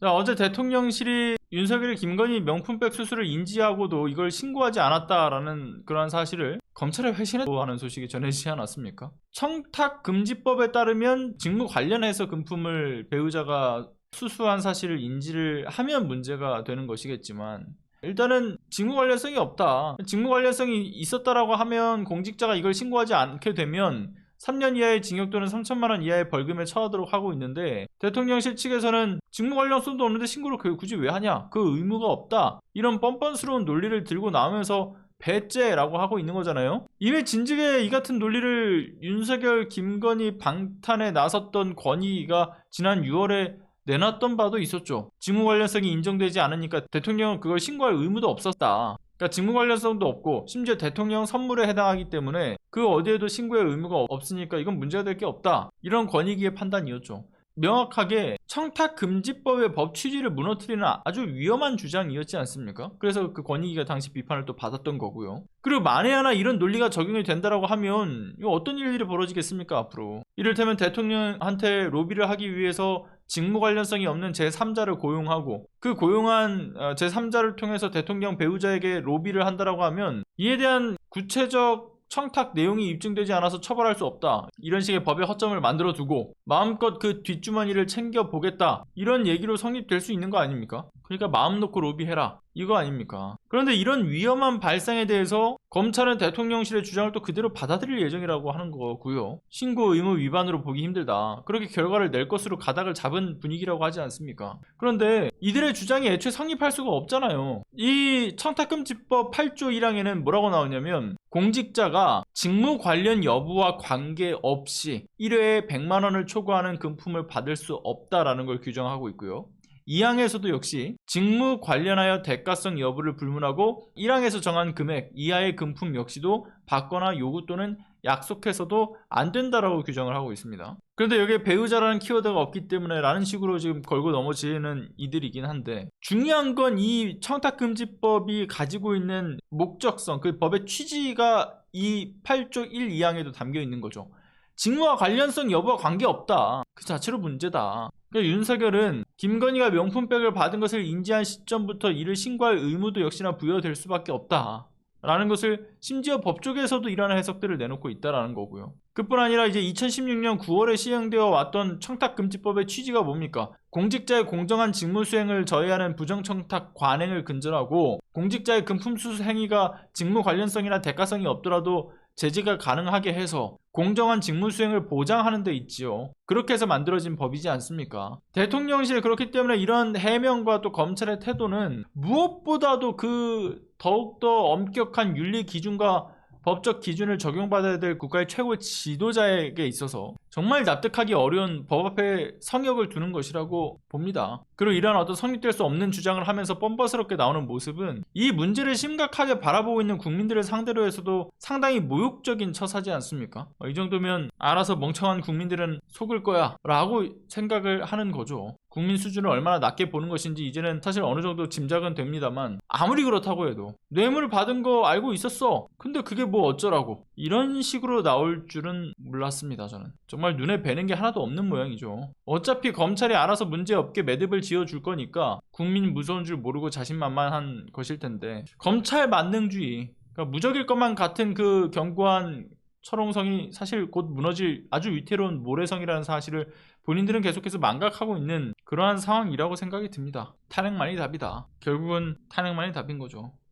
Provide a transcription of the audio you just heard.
자, 어제 대통령실이 윤석열, 김건희 명품백 수수를 인지하고도 이걸 신고하지 않았다라는 그러한 사실을 검찰에 회신했다고 하는 소식이 전해지지 않았습니까? 청탁금지법에 따르면 직무 관련해서 금품을 배우자가 수수한 사실을 인지를 하면 문제가 되는 것이겠지만, 일단은 직무 관련성이 없다, 직무 관련성이 있었다라고 하면 공직자가 이걸 신고하지 않게 되면 3년 이하의 징역 또는 3천만 원 이하의 벌금에 처하도록 하고 있는데, 대통령실 측에서는 직무 관련성도 없는데 신고를 굳이 왜 하냐, 그 의무가 없다, 이런 뻔뻔스러운 논리를 들고 나오면서 배째라고 하고 있는 거잖아요. 이미 진즉에 이 같은 논리를 윤석열, 김건희 방탄에 나섰던 권익위가 지난 6월에 내놨던 바도 있었죠. 직무 관련성이 인정되지 않으니까 대통령은 그걸 신고할 의무도 없었다. 그러니까 직무 관련성도 없고 심지어 대통령 선물에 해당하기 때문에 그 어디에도 신고의 의무가 없으니까 이건 문제가 될 게 없다, 이런 권익위의 판단이었죠. 명확하게 청탁금지법의 법 취지를 무너뜨리는 아주 위험한 주장이었지 않습니까? 그래서 그 권익위가 당시 비판을 또 받았던 거고요. 그리고 만에 하나 이런 논리가 적용이 된다라고 하면 이거 어떤 일들이 벌어지겠습니까, 앞으로? 이를테면 대통령한테 로비를 하기 위해서 직무 관련성이 없는 제3자를 고용하고, 그 고용한 제3자를 통해서 대통령 배우자에게 로비를 한다라고 하면 이에 대한 구체적 청탁 내용이 입증되지 않아서 처벌할 수 없다, 이런 식의 법의 허점을 만들어 두고 마음껏 그 뒷주머니를 챙겨보겠다, 이런 얘기로 성립될 수 있는 거 아닙니까? 그러니까 마음 놓고 로비해라, 이거 아닙니까? 그런데 이런 위험한 발상에 대해서 검찰은 대통령실의 주장을 또 그대로 받아들일 예정이라고 하는 거고요. 신고 의무 위반으로 보기 힘들다, 그렇게 결과를 낼 것으로 가닥을 잡은 분위기라고 하지 않습니까? 그런데 이들의 주장이 애초에 성립할 수가 없잖아요. 이 청탁금지법 8조 1항에는 뭐라고 나오냐면, 공직자가 직무 관련 여부와 관계없이 1회에 100만 원을 초과하는 금품을 받을 수 없다라는 걸 규정하고 있고요. 2항에서도 역시 직무 관련하여 대가성 여부를 불문하고 1항에서 정한 금액 이하의 금품 역시도 받거나 요구 또는 약속해서도 안 된다라고 규정을 하고 있습니다. 그런데 여기에 배우자라는 키워드가 없기 때문에 라는 식으로 지금 걸고 넘어지는 이들이긴 한데, 중요한 건 이 청탁금지법이 가지고 있는 목적성, 그 법의 취지가 이 8조 1, 2항에도 담겨 있는 거죠. 직무와 관련성 여부와 관계없다, 그 자체로 문제다. 그러니까 윤석열은 김건희가 명품백을 받은 것을 인지한 시점부터 이를 신고할 의무도 역시나 부여될 수밖에 없다 라는 것을 심지어 법조계에서도 이러한 해석들을 내놓고 있다라는 거고요. 그뿐 아니라 이제 2016년 9월에 시행되어 왔던 청탁금지법의 취지가 뭡니까? 공직자의 공정한 직무 수행을 저해하는 부정청탁 관행을 근절하고, 공직자의 금품 수수 행위가 직무 관련성이나 대가성이 없더라도 제재가 가능하게 해서 공정한 직무 수행을 보장하는 데 있지요. 그렇게 해서 만들어진 법이지 않습니까? 대통령실, 그렇기 때문에 이런 해명과 또 검찰의 태도는 무엇보다도 그 더욱더 엄격한 윤리 기준과 법적 기준을 적용받아야 될 국가의 최고 지도자에게 있어서 정말 납득하기 어려운 법 앞에 성역을 두는 것이라고 봅니다. 그리고 이러한 어떤 성립될 수 없는 주장을 하면서 뻔뻔스럽게 나오는 모습은 이 문제를 심각하게 바라보고 있는 국민들을 상대로 해서도 상당히 모욕적인 처사지 않습니까? 이 정도면 알아서 멍청한 국민들은 속을 거야 라고 생각을 하는 거죠. 국민 수준을 얼마나 낮게 보는 것인지 이제는 사실 어느 정도 짐작은 됩니다만, 아무리 그렇다고 해도 뇌물 받은 거 알고 있었어, 근데 그게 뭐 어쩌라고, 이런 식으로 나올 줄은 몰랐습니다. 저는 정말 눈에 뵈는 게 하나도 없는 모양이죠. 어차피 검찰이 알아서 문제없게 매듭을 지어줄 거니까 국민 무서운 줄 모르고 자신만만한 것일 텐데, 검찰 만능주의, 그러니까 무적일 것만 같은 그 견고한 철옹성이 사실 곧 무너질 아주 위태로운 모래성이라는 사실을 본인들은 계속해서 망각하고 있는 그러한 상황이라고 생각이 듭니다. 탄핵만이 답이다. 결국은 탄핵만이 답인 거죠.